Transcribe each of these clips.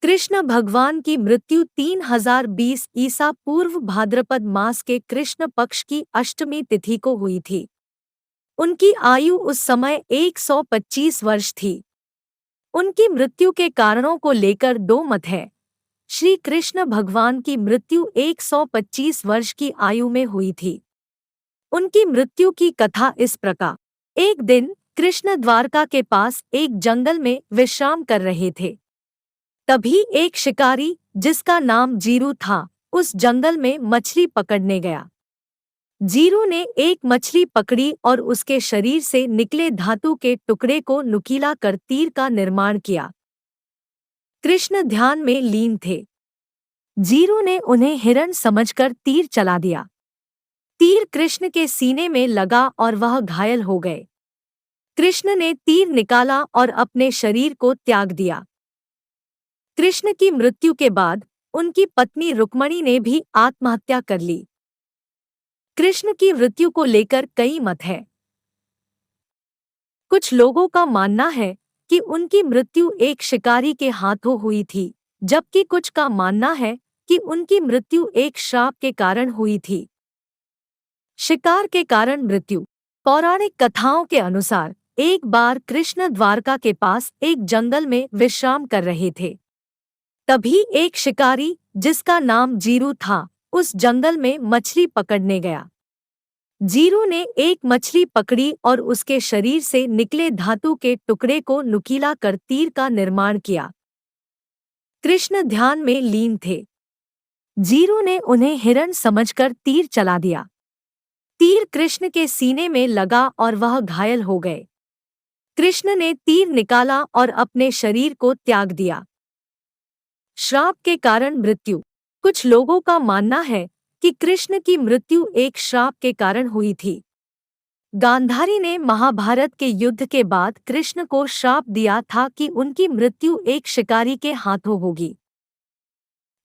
कृष्ण भगवान की मृत्यु 3020 ईसा पूर्व भाद्रपद मास के कृष्ण पक्ष की अष्टमी तिथि को हुई थी। उनकी आयु उस समय 125 वर्ष थी। उनकी मृत्यु के कारणों को लेकर दो मत हैं। श्री कृष्ण भगवान की मृत्यु 125 वर्ष की आयु में हुई थी। उनकी मृत्यु की कथा इस प्रकार। एक दिन कृष्ण द्वारका के पास एक जंगल में विश्राम कर रहे थे। तभी एक शिकारी जिसका नाम जीरू था, उस जंगल में मछली पकड़ने गया। जीरू ने एक मछली पकड़ी और उसके शरीर से निकले धातु के टुकड़े को नुकीला कर तीर का निर्माण किया। कृष्ण ध्यान में लीन थे। जीरू ने उन्हें हिरण समझकर तीर चला दिया। तीर कृष्ण के सीने में लगा और वह घायल हो गए। कृष्ण ने तीर निकाला और अपने शरीर को त्याग दिया। कृष्ण की मृत्यु के बाद उनकी पत्नी रुक्मणी ने भी आत्महत्या कर ली। कृष्ण की मृत्यु को लेकर कई मत हैं। कुछ लोगों का मानना है कि उनकी मृत्यु एक शिकारी के हाथों हुई थी, जबकि कुछ का मानना है कि उनकी मृत्यु एक श्राप के कारण हुई थी। शिकार के कारण मृत्यु। पौराणिक कथाओं के अनुसार एक बार कृष्ण द्वारका के पास एक जंगल में विश्राम कर रहे थे। तभी एक शिकारी जिसका नाम जीरू था, उस जंगल में मछली पकड़ने गया। जीरू ने एक मछली पकड़ी और उसके शरीर से निकले धातु के टुकड़े को नुकीला कर तीर का निर्माण किया। कृष्ण ध्यान में लीन थे। जीरू ने उन्हें हिरण समझकर तीर चला दिया। तीर कृष्ण के सीने में लगा और वह घायल हो गए। कृष्ण ने तीर निकाला और अपने शरीर को त्याग दिया। श्राप के कारण मृत्यु। कुछ लोगों का मानना है कि कृष्ण की मृत्यु एक श्राप के कारण हुई थी। गांधारी ने महाभारत के युद्ध के बाद कृष्ण को श्राप दिया था कि उनकी मृत्यु एक शिकारी के हाथों होगी।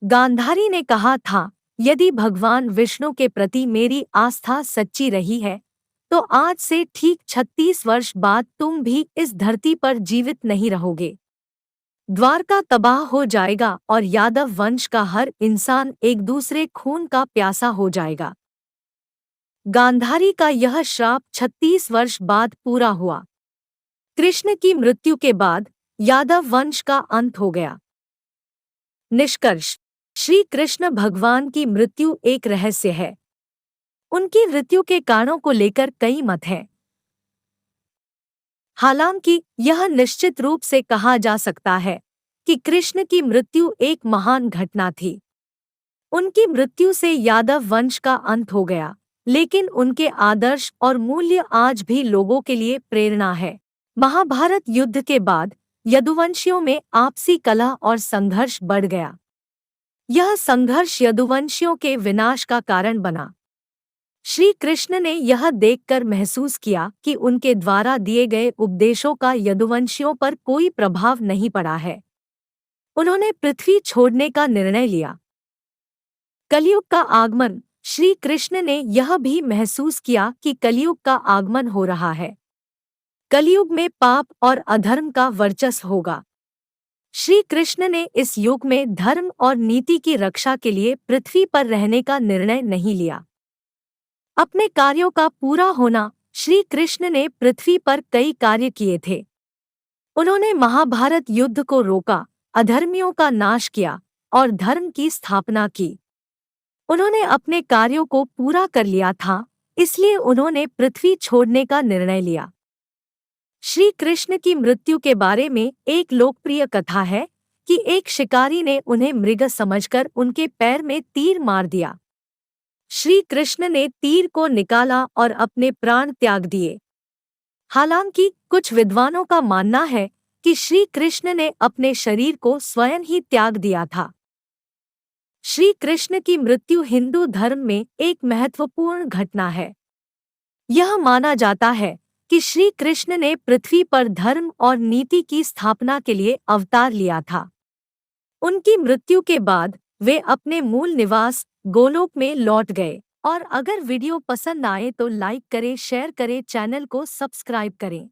गांधारी ने कहा था, यदि भगवान विष्णु के प्रति मेरी आस्था सच्ची रही है, तो आज से ठीक 36 वर्ष बाद तुम भी इस धरती पर जीवित नहीं रहोगे। द्वारका तबाह हो जाएगा और यादव वंश का हर इंसान एक दूसरे खून का प्यासा हो जाएगा। गांधारी का यह श्राप 36 वर्ष बाद पूरा हुआ। कृष्ण की मृत्यु के बाद यादव वंश का अंत हो गया। निष्कर्ष। श्री कृष्ण भगवान की मृत्यु एक रहस्य है। उनकी मृत्यु के कारणों को लेकर कई मत हैं। हालांकि यह निश्चित रूप से कहा जा सकता है कि कृष्ण की मृत्यु एक महान घटना थी। उनकी मृत्यु से यादव वंश का अंत हो गया, लेकिन उनके आदर्श और मूल्य आज भी लोगों के लिए प्रेरणा है। महाभारत युद्ध के बाद यदुवंशियों में आपसी कलह और संघर्ष बढ़ गया। यह संघर्ष यदुवंशियों के विनाश का कारण बना। श्री कृष्ण ने यह देखकर महसूस किया कि उनके द्वारा दिए गए उपदेशों का यदुवंशियों पर कोई प्रभाव नहीं पड़ा है। उन्होंने पृथ्वी छोड़ने का निर्णय लिया। कलयुग का आगमन। श्री कृष्ण ने यह भी महसूस किया कि कलयुग का आगमन हो रहा है। कलयुग में पाप और अधर्म का वर्चस्व होगा। श्री कृष्ण ने इस युग में धर्म और नीति की रक्षा के लिए पृथ्वी पर रहने का निर्णय नहीं लिया। अपने कार्यों का पूरा होना। श्री कृष्ण ने पृथ्वी पर कई कार्य किए थे। उन्होंने महाभारत युद्ध को रोका, अधर्मियों का नाश किया और धर्म की स्थापना की। उन्होंने अपने कार्यों को पूरा कर लिया था, इसलिए उन्होंने पृथ्वी छोड़ने का निर्णय लिया। श्री कृष्ण की मृत्यु के बारे में एक लोकप्रिय कथा है कि एक शिकारी ने उन्हें मृग समझकर उनके पैर में तीर मार दिया। श्री कृष्ण ने तीर को निकाला और अपने प्राण त्याग दिए। हालांकि कुछ विद्वानों का मानना है कि श्री कृष्ण ने अपने शरीर को स्वयं ही त्याग दिया था। श्री कृष्ण की मृत्यु हिंदू धर्म में एक महत्वपूर्ण घटना है। यह माना जाता है कि श्री कृष्ण ने पृथ्वी पर धर्म और नीति की स्थापना के लिए अवतार लिया था। उनकी मृत्यु के बाद वे अपने मूल निवास गोलोक में लौट गए। और अगर वीडियो पसंद आए तो लाइक करें, शेयर करें, चैनल को सब्सक्राइब करें।